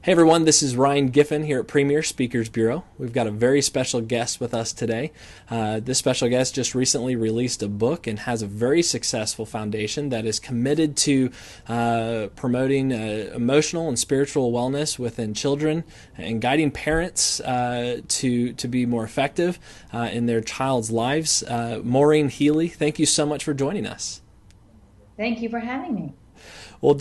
Hey everyone, this is Ryan Giffen here at Premier Speakers Bureau. We've got a very special guest with us today. This special guest just recently released a book and has a very successful foundation that is committed to promoting emotional and spiritual wellness within children and guiding parents to be more effective in their child's lives. Maureen Healy, thank you so much for joining us. Thank you for having me. Well,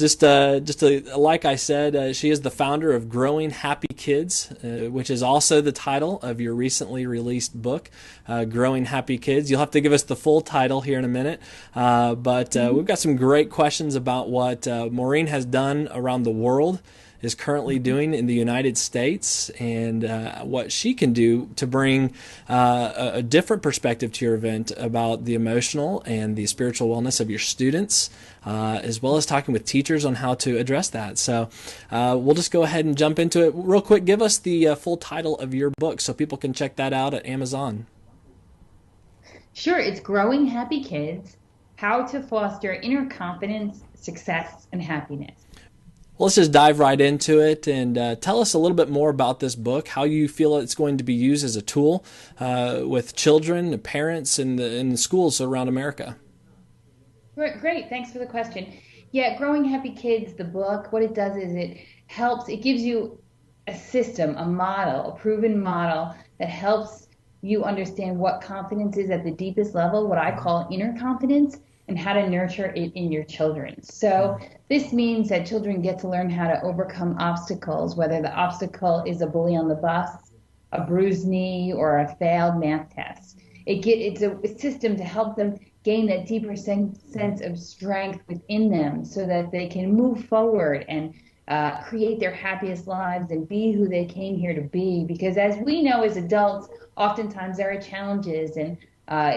like I said, she is the founder of Growing Happy Kids, which is also the title of your recently released book, Growing Happy Kids. You'll have to give us the full title here in a minute, but we've got some great questions about what Maureen has done around the world, is currently doing in the United States, and what she can do to bring a different perspective to your event about the emotional and the spiritual wellness of your students, as well as talking with teachers on how to address that. So we'll just go ahead and jump into it. Real quick, give us the full title of your book so people can check that out at Amazon. Sure, it's Growing Happy Kids, How to Foster Inner Confidence, Success, and Happiness. Well, let's just dive right into it and tell us a little bit more about this book, how you feel it's going to be used as a tool with children, parents, and in the schools around America. Great, thanks for the question. Yeah, Growing Happy Kids, the book, what it does is it gives you a system, a model, a proven model that helps you understand what confidence is at the deepest level, what I call inner confidence, and how to nurture it in your children. So this means that children get to learn how to overcome obstacles, whether the obstacle is a bully on the bus, a bruised knee, or a failed math test. It's a system to help them gain that deeper sense of strength within them so that they can move forward and create their happiest lives and be who they came here to be. Because as we know as adults, oftentimes there are challenges, and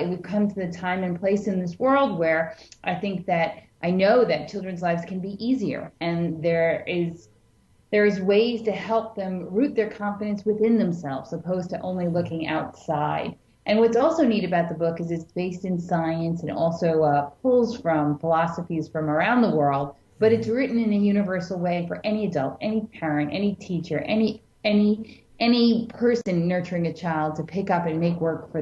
we've come to the time and place in this world where I know that children's lives can be easier, and there is ways to help them root their confidence within themselves, opposed to only looking outside. And what's also neat about the book is it's based in science and also pulls from philosophies from around the world, but it's written in a universal way for any adult, any parent, any teacher, any person nurturing a child to pick up and make work for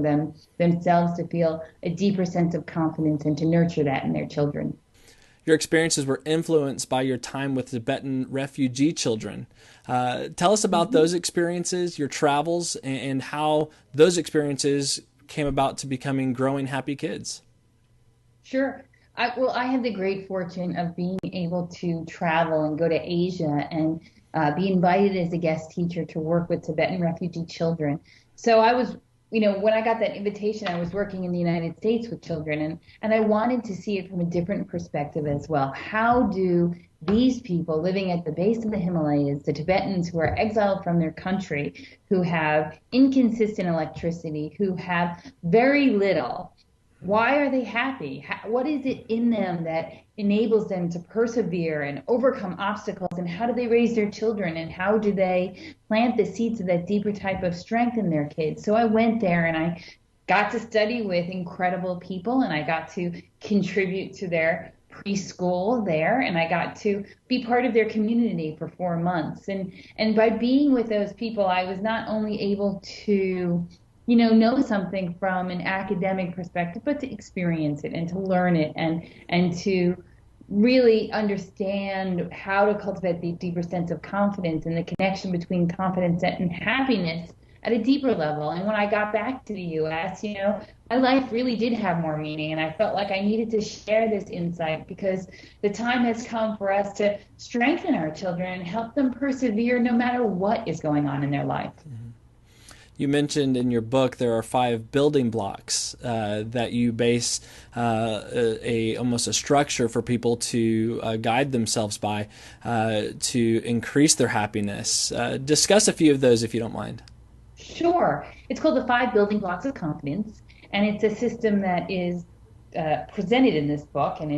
themselves to feel a deeper sense of confidence and to nurture that in their children. Your experiences were influenced by your time with Tibetan refugee children. Tell us about those experiences, your travels, and how those experiences came about to becoming Growing Happy Kids. Sure. I had the great fortune of being able to travel and go to Asia and be invited as a guest teacher to work with Tibetan refugee children. So I was, when I got that invitation, I was working in the United States with children, and I wanted to see it from a different perspective as well. How do these people living at the base of the Himalayas, the Tibetans who are exiled from their country, who have inconsistent electricity, who have very little, why are they happy? What is it in them that enables them to persevere and overcome obstacles? And how do they raise their children? And how do they plant the seeds of that deeper type of strength in their kids? So I went there and I got to study with incredible people, and I got to contribute to their preschool there, and I got to be part of their community for 4 months. And by being with those people, I was not only able to know something from an academic perspective, but to experience it and to learn it and to really understand how to cultivate the deeper sense of confidence and the connection between confidence and happiness at a deeper level. And when I got back to the US, my life really did have more meaning, and I felt like I needed to share this insight because the time has come for us to strengthen our children and help them persevere no matter what is going on in their life. You mentioned in your book there are 5 building blocks that you base almost a structure for people to guide themselves by to increase their happiness. Discuss a few of those if you don't mind. Sure. It's called the 5 building blocks of confidence, and it's a system that is presented in this book, and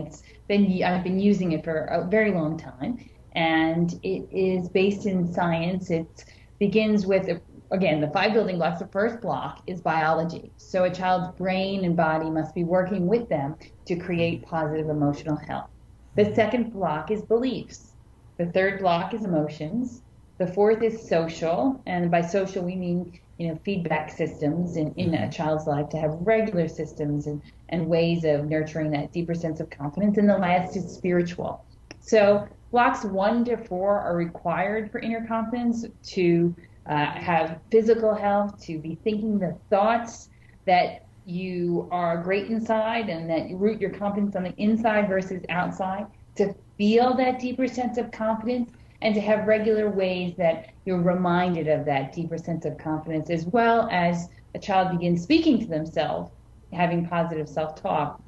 I've been using it for a very long time, and it is based in science. It begins with again, the 5 building blocks. The first block is biology. So a child's brain and body must be working with them to create positive emotional health. The second block is beliefs. The third block is emotions. The fourth is social, and by social we mean feedback systems in a child's life, to have regular systems and ways of nurturing that deeper sense of confidence. And the last is spiritual. So blocks 1 to 4 are required for inner confidence, to have physical health, to be thinking the thoughts that you are great inside and that you root your confidence on the inside versus outside, to feel that deeper sense of confidence, and to have regular ways that you're reminded of that deeper sense of confidence, as well as a child begins speaking to themselves, having positive self-talk.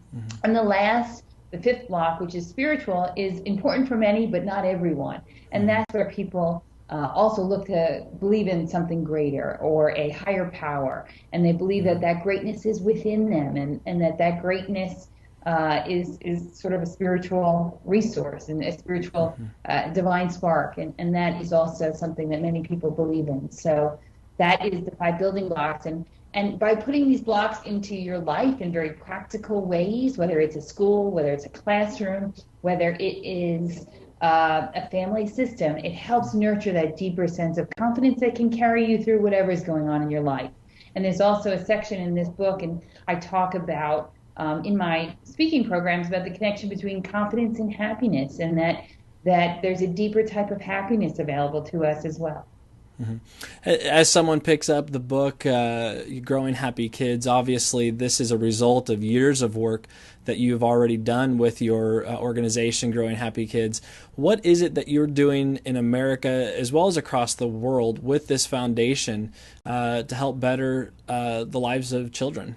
And the fifth block, which is spiritual, is important for many, but not everyone. And that's where people also look to believe in something greater or a higher power. And they believe that that greatness is within them, and that greatness is sort of a spiritual resource and a spiritual divine spark. And that is also something that many people believe in. So that is the 5 building blocks. And by putting these blocks into your life in very practical ways, whether it's a school, whether it's a classroom, whether it is a family system, it helps nurture that deeper sense of confidence that can carry you through whatever is going on in your life. And there's also a section in this book, and I talk about in my speaking programs, about the connection between confidence and happiness, and that there's a deeper type of happiness available to us as well. As someone picks up the book, Growing Happy Kids, obviously this is a result of years of work that you've already done with your organization, Growing Happy Kids. What is it that you're doing in America as well as across the world with this foundation to help better the lives of children?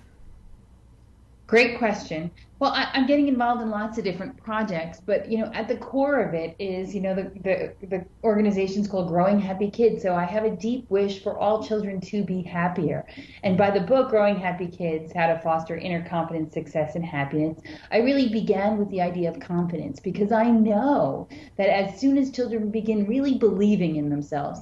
Great question. Well, I'm getting involved in lots of different projects, but at the core of it is, the organization's called Growing Happy Kids. So I have a deep wish for all children to be happier. And by the book, Growing Happy Kids: How to Foster Inner Confidence, Success, and Happiness, I really began with the idea of confidence, because I know that as soon as children begin really believing in themselves,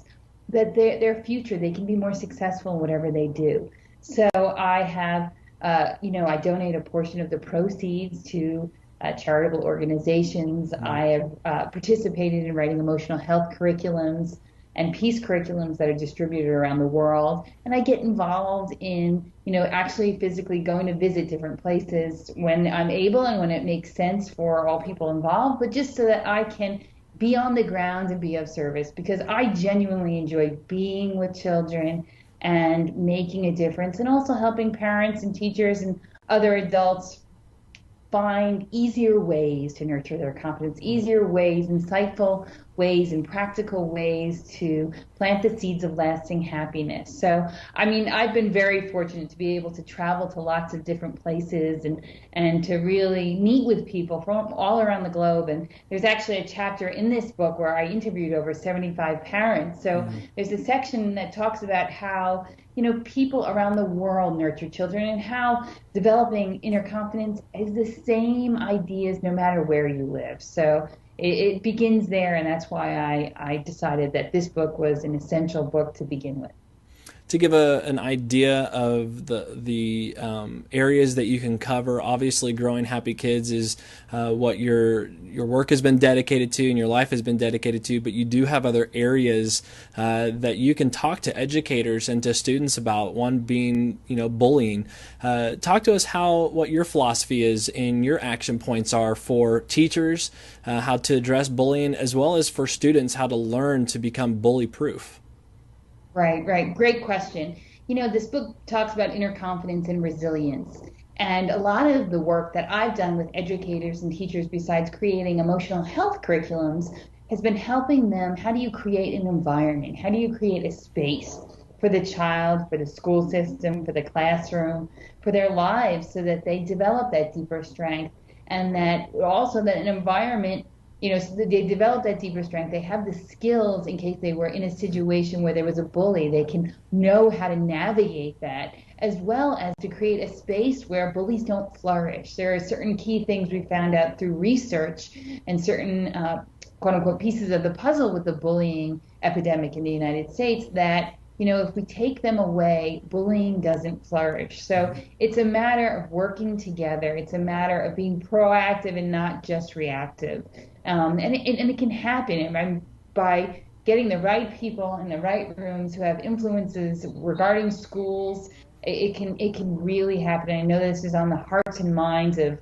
that their future, they can be more successful in whatever they do. So I have I donate a portion of the proceeds to charitable organizations. I have participated in writing emotional health curriculums and peace curriculums that are distributed around the world. And I get involved in, actually physically going to visit different places when I'm able and when it makes sense for all people involved, but just so that I can be on the ground and be of service, because I genuinely enjoy being with children and making a difference, and also helping parents and teachers and other adults find easier ways to nurture their confidence, easier ways, insightful ways, and practical ways to plant the seeds of lasting happiness. So, I've been very fortunate to be able to travel to lots of different places and to really meet with people from all around the globe. And there's actually a chapter in this book where I interviewed over 75 parents. So there's a section that talks about how people around the world nurture children, and how developing inner confidence is the same ideas no matter where you live. So it begins there, and that's why I decided that this book was an essential book to begin with. To give an idea of the areas that you can cover, obviously Growing Happy Kids is what your work has been dedicated to and your life has been dedicated to, but you do have other areas that you can talk to educators and to students about, one being bullying. Talk to us what your philosophy is and your action points are for teachers, how to address bullying, as well as for students how to learn to become bully-proof. Right. Great question. This book talks about inner confidence and resilience. And a lot of the work that I've done with educators and teachers, besides creating emotional health curriculums, has been helping them. How do you create an environment? How do you create a space for the child, for the school system, for the classroom, for their lives, so that they develop that deeper strength, and that also that an environment, so that they develop that deeper strength. They have the skills in case they were in a situation where there was a bully. They can know how to navigate that, as well as to create a space where bullies don't flourish. There are certain key things we found out through research and certain quote-unquote pieces of the puzzle with the bullying epidemic in the United States that, if we take them away, bullying doesn't flourish. So it's a matter of working together. It's a matter of being proactive and not just reactive. And it can happen by getting the right people in the right rooms who have influences regarding schools, it can really happen. I know this is on the hearts and minds of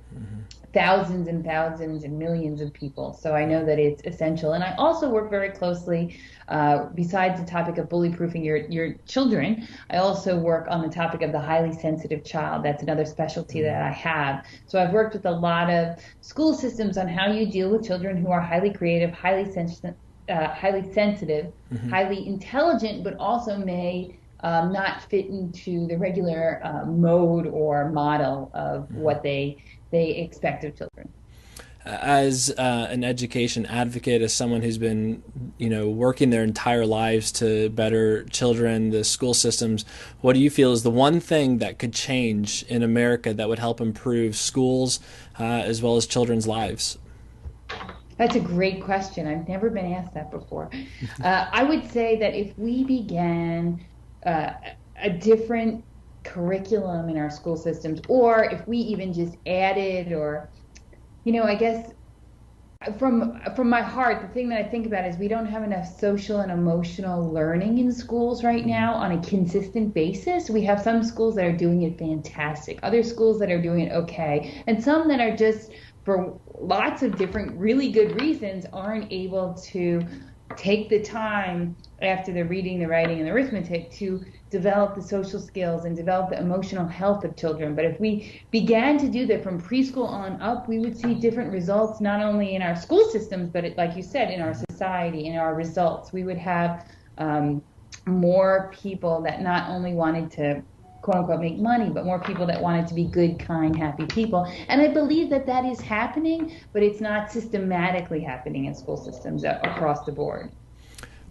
thousands and thousands and millions of people. So I know that it's essential. And I also work very closely, besides the topic of bully proofing your children, I also work on the topic of the highly sensitive child. That's another specialty that I have. So I've worked with a lot of school systems on how you deal with children who are highly creative, highly sensitive, highly intelligent, but also may not fit into the regular mode or model of what they expect of children. As an education advocate, as someone who's been, working their entire lives to better children, the school systems, what do you feel is the one thing that could change in America that would help improve schools as well as children's lives? That's a great question. I've never been asked that before. I would say that if we began a different curriculum in our school systems, or if we even just added, or, I guess from my heart, the thing that I think about is we don't have enough social and emotional learning in schools right now on a consistent basis. We have some schools that are doing it fantastic, other schools that are doing it okay, and some that are just, for lots of different really good reasons, aren't able to take the time after the reading, the writing, and the arithmetic to develop the social skills and develop the emotional health of children. But if we began to do that from preschool on up, we would see different results, not only in our school systems, but like you said, in our society, in our results. We would have more people that not only wanted to quote unquote make money, but more people that wanted to be good, kind, happy people. And I believe that that is happening, but it's not systematically happening in school systems across the board.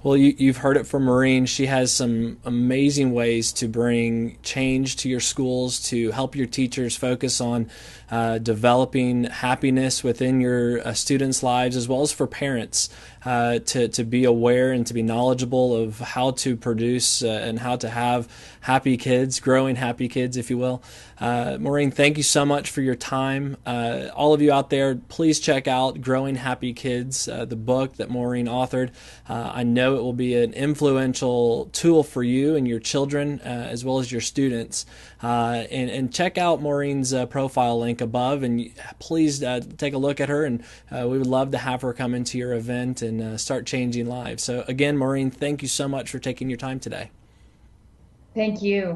Well, you've heard it from Maureen. She has some amazing ways to bring change to your schools, to help your teachers focus on developing happiness within your students' lives, as well as for parents to be aware and to be knowledgeable of how to produce and how to have happy kids, growing happy kids, if you will. Maureen, thank you so much for your time. All of you out there, please check out Growing Happy Kids, the book that Maureen authored. I know it will be an influential tool for you and your children as well as your students. And check out Maureen's profile link above, and please take a look at her, and we would love to have her come into your event and start changing lives. So again, Maureen, thank you so much for taking your time today. Thank you.